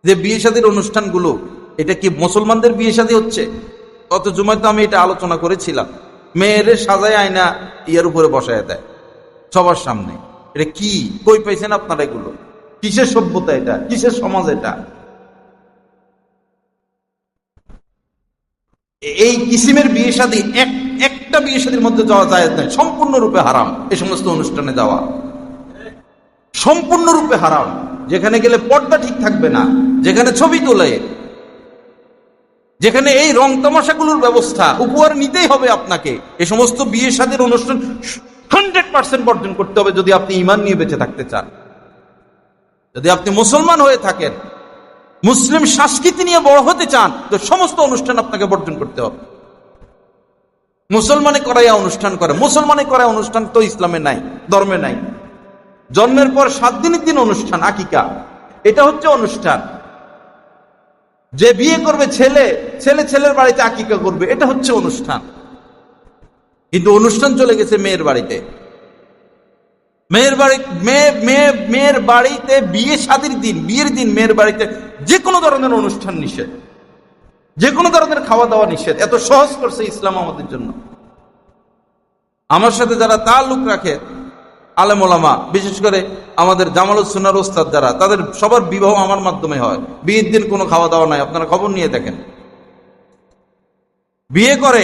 যে বিয়ে শাদীর অনুষ্ঠানগুলো, এটা কি মুসলমানদের বিয়ে শাদী হচ্ছে? গত জুমায় তো আমি এটা আলোচনা করেছিলাম। মেয়েরে সাজায় আয়না ইয়ার উপরে বসায় দেয় সবার সামনে। এটা কি, কই পাইছেন আপনারা এগুলো? কিসের সভ্যতা এটা? কিসের সমাজ এটা? এই কিসিমের বিয়ে শাদী, একটা বিয়ে শাদীর মধ্যে যাওয়া যায় না, সম্পূর্ণরূপে হারাম। এই সমস্ত অনুষ্ঠানে যাওয়া সম্পূর্ণরূপে হারাম। যেখানে গেলে পর্দা ঠিক থাকবে না, যেখানে ছবি তোলে, যেখানে এই রং তামাশাগুলোর ব্যবস্থা, উপহার নিতেই হবে আপনাকে। এই সমস্ত বিয়ে শাদীর অনুষ্ঠান 100% বর্জন করতে হবে যদি আপনি ঈমান নিয়ে বেঁচে থাকতে চান। যদি আপনি মুসলমান হয়ে থাকেন, মুসলিম সংস্কৃতি নিয়ে বড় হতে চান, তো সমস্ত অনুষ্ঠান আপনাকে বর্জন করতে হবে। মুসলমানে করাইয়া অনুষ্ঠান করে, মুসলমানে করাই অনুষ্ঠান তো ইসলামে নাই, ধর্মে নাই। জন্মের পর 7 দিনের দিন অনুষ্ঠান, আকিকা, এটা হচ্ছে অনুষ্ঠান। যে বিয়ে করবে ছেলে, ছেলের বাড়িতে আকিকা করবে, এটা হচ্ছে অনুষ্ঠান। কিন্তু অনুষ্ঠান চলে গেছে মেয়ের বাড়িতে। মেয়ের বাড়িতে বিয়ে শাদীর দিন, বিয়ের দিন মেয়ের বাড়িতে যে কোনো ধরনের অনুষ্ঠান নিষেধ, যে কোনো ধরনের খাওয়া দাওয়া নিষেধ। এত সহজ করছে ইসলাম আমাদের জন্য। আমার সাথে যারা তাল্লুক রাখে আলেম ওলামা, বিশেষ করে আমাদের জামালুস সুন্নাহর ওস্তাদ যারা, তাদের সবার বিবাহ আমার মাধ্যমে হয়। বিয়ের দিন কোনো খাওয়া দাওয়া নাই, আপনারা খবর নিয়ে দেখেন। বিয়ে করে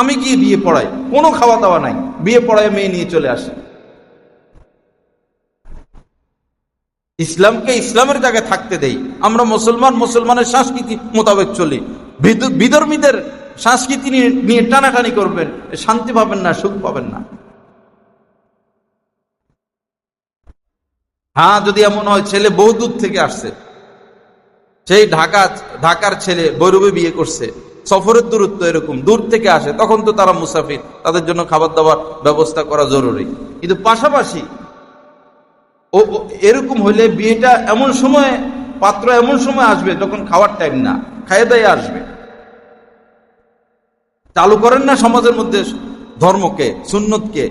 আমি গিয়ে বিয়ে পড়াই, কোনো খাওয়া দাওয়া নাই, বিয়ে পড়ায় মেয়ে নিয়ে চলে আসে। ইসলামকে ইসলামের জায়গায় থাকতে দেই। আমরা মুসলমানের সংস্কৃতি মোতাবেক চলি। বিধর্মীদের সংস্কৃতি নিয়ে টানাটানি করবেন, শান্তি পাবেন না, সুখ পাবেন না। হ্যাঁ, যদি এমন হয় ছেলে বহু দূর থেকে আসছে, সেই ঢাকার ছেলে বৈরবে বিয়ে করছে, সফরের দূরত্ব এরকম দূর থেকে আসে, তখন তো তারা মুসাফির, তাদের জন্য খাবার দাবার ব্যবস্থা করা জরুরি। কিন্তু পাশাপাশি ও এরকম হইলে বিয়েটা এমন সময়, পাত্র এমন সময় আসবে যখন খাওয়ার টাইম না, খাইয়ে দাইয়ে আসবে। চালু করেন না সমাজের মধ্যে ধর্মকে, সুন্নতকে,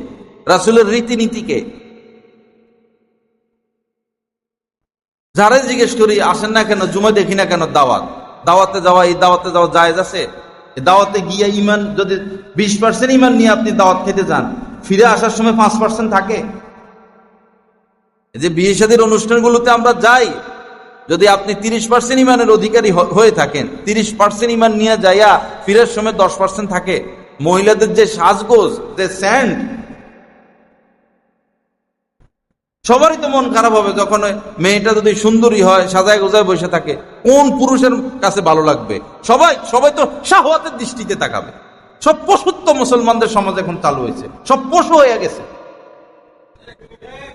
রাসূলের রীতিনীতিকে। যারাই জিজ্ঞেস করি আসেন না কেন, জুমা দেখি না কেন, দাওয়াতে যাওয়া, এই দাওয়াতে যাওয়া জায়েজ আছে? দাওয়াতে গিয়ে ইমান যদি 20% ইমান নিয়ে আপনি দাওয়াত খেতে যান, ফিরে আসার সময় 5% থাকে। যে বিয়ে শাদীর অনুষ্ঠানগুলোতে আমরা যাই, যদি আপনি 30% ইমানের অধিকারী হয়ে থাকেন, 30% ইমান নিয়ে যাইয়া ফিরের সময় 10% থাকে। মহিলাদের যে সাজগোজ, যে স্যান্ড, সবারই তো মন খারাপ হবে যখন মেয়েটা যদি সুন্দরী হয়, সাজায় গোজায় বসে থাকে। কোন পুরুষের কাছে ভালো লাগবে? সবাই তো শাহওয়াতের দৃষ্টিতে তাকাবে। সব পশুত্ব মুসলমানদের সমাজ এখন চালু হয়েছে, সব পশু হয়ে গেছে।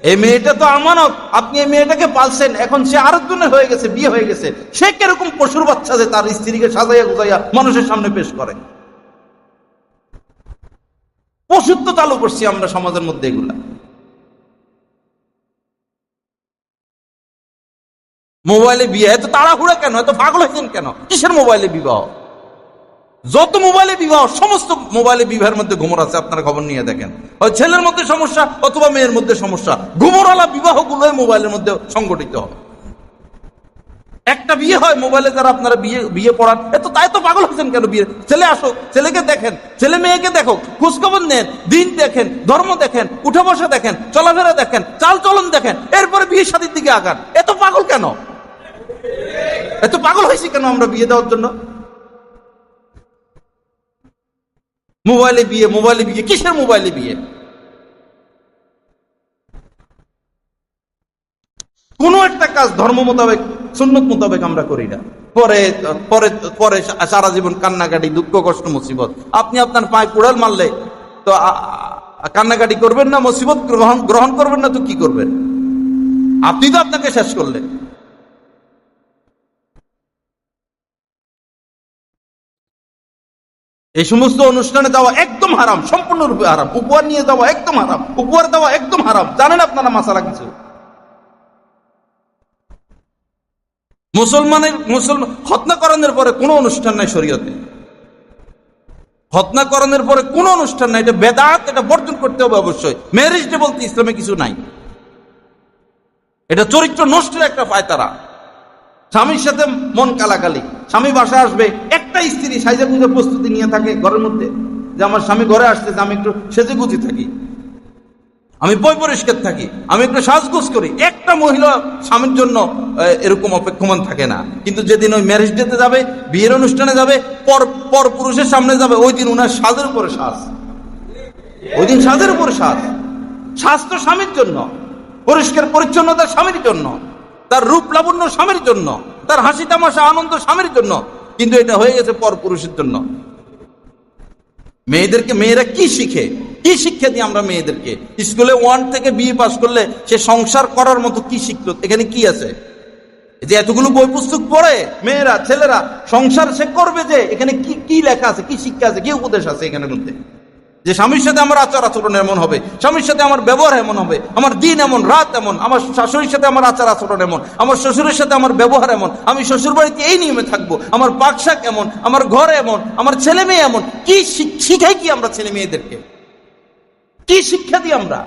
এই মেয়েটা তো আমানত, আপনি এই মেয়েটাকে পালছেন, এখন সে আরেকজনের হয়ে গেছে, বিয়ে হয়ে গেছে। সে কিরকম পশুর বাচ্চা যে তার স্ত্রীকে সাজাইয়া গোজাইয়া মানুষের সামনে পেশ করে? পশুত্ব চালু করছি আমরা সমাজের মধ্যে। এগুলা মোবাইলে বিয়ে, এত তাড়াহুড়া কেন? এত পাগল হয়েছেন কেন? কিসের মোবাইলে বিবাহ? যত মোবাইলে বিবাহ, সমস্ত মোবাইলে বিবাহের মধ্যে ঘুমর আছে। আপনারা খবর নিয়ে দেখেন, হয় ছেলের মধ্যে সমস্যা অথবা মেয়ের মধ্যে সমস্যা। ঘুমরওয়ালা বিবাহ গুলোই মোবাইলের মধ্যে সংগঠিত হয়। একটা বিয়ে হয় মোবাইলে, যারা আপনারা বিয়ে পড়ান, তাই তো পাগল হয়েছেন কেন? বিয়ে ছেলে আসো, ছেলেকে দেখেন, ছেলে মেয়েকে দেখো, খোঁজখবর নেন, দিন দেখেন, ধর্ম দেখেন, উঠা বসা দেখেন, চলাফেরা দেখেন, চাল চলন দেখেন, এরপরে বিয়ে শাদীর দিকে আগান। এত পাগল কেন? এত পাগল হয়েছি কেন আমরা বিয়ে দেওয়ার জন্য? মোবাইলে বিয়ে, কিসের মোবাইলে বিয়ে? কোন একটা কাজ ধর্ম মোতাবেক, সুন্নত মোতাবেক আমরা করি না। পরে পরে পরে সারা জীবন কান্নাকাটি, দুঃখ কষ্ট, মুসিবত। আপনি আপনার পায়ে কুড়াল মারলে তো কান্নাকাটি করবেন না? মুসিবত গ্রহণ করবেন না তো কি করবেন? আপনি তো আপনাকে শেষ করলেন। এই সমস্ত অনুষ্ঠানে যাওয়া একদম হারাম, সম্পূর্ণরূপে হারাম। উপহার নিয়ে যাওয়া একদম হারাম, উপহার দেওয়া একদম হারাম। জানেন আপনারা মাসালা কিছু? মুসলমান খতনা করানোর পরে কোনো অনুষ্ঠান নাই শরীয়তে। খতনা করানোর পরে কোনো অনুষ্ঠান নাই, এটা বেদাত, এটা বর্জন করতে হবে অবশ্যই। ম্যারেজ ডে বলতে ইসলামে কিছু নাই। এটা চরিত্র নষ্টের একটা পায়তারা। স্বামীর সাথে মন কালাকালি, স্বামী বাসা আসবে, একটা স্ত্রী সাইজা গুজে প্রস্তুতি নিয়ে থাকে ঘরের মধ্যে যে আমার স্বামী ঘরে আসতেছে, আমি একটু সেজে গুজি থাকি, আমি বই পরিষ্কার থাকি, আমি একটু সাজগোজ করি। একটা মহিলা স্বামীর জন্য এরকম অপেক্ষমান থাকে না। কিন্তু যেদিন ওই ম্যারেজ ডেতে যাবে, বিয়ের অনুষ্ঠানে যাবে, পর পুরুষের সামনে যাবে, ওই দিন উনার সাজের উপরে সাজ, ওই দিন সাজের উপরে সাজ। সাজ তো স্বামীর জন্য, পরিষ্কার পরিচ্ছন্নতা স্বামীর জন্য, তার রূপ লাবণ্য স্বামীর জন্য, তার হাসি তামাশা আনন্দ স্বামীর জন্য। কিন্তু এটা হয়ে গেছে পর পুরুষের জন্য। মেয়েরা কি শিখে, কি শিক্ষা দিই আমরা মেয়েদেরকে? স্কুলে 1 থেকে বিএ পাস করলে সে সংসার করার মতো কি শিখলো? এখানে কি আছে যে এতগুলো বই পুস্তক পড়ে মেয়েরা ছেলেরা সংসার সে করবে, যে এখানে কি কি লেখা আছে, কি শিক্ষা আছে, কি উপদেশ আছে এখানের মধ্যে? যে স্বামীর সাথে আমার আচার আচরণ এমন হবে, স্বামীর সাথে আমার ব্যবহার এমন হবে, আমার দিন এমন রাত এমন, আমার শাশুড়ির সাথে আমার আচার আচরণ এমন, আমার শ্বশুরের সাথে আমার ব্যবহার এমন, আমি শ্বশুর বাড়িতে এই নিয়মে থাকবো, আমার পাকশাক এমন, আমার ঘর এমন, আমার ছেলে মেয়ে এমন। কি শিখাই কি আমরা ছেলে মেয়েদেরকে? কি শিক্ষা দিই আমরা?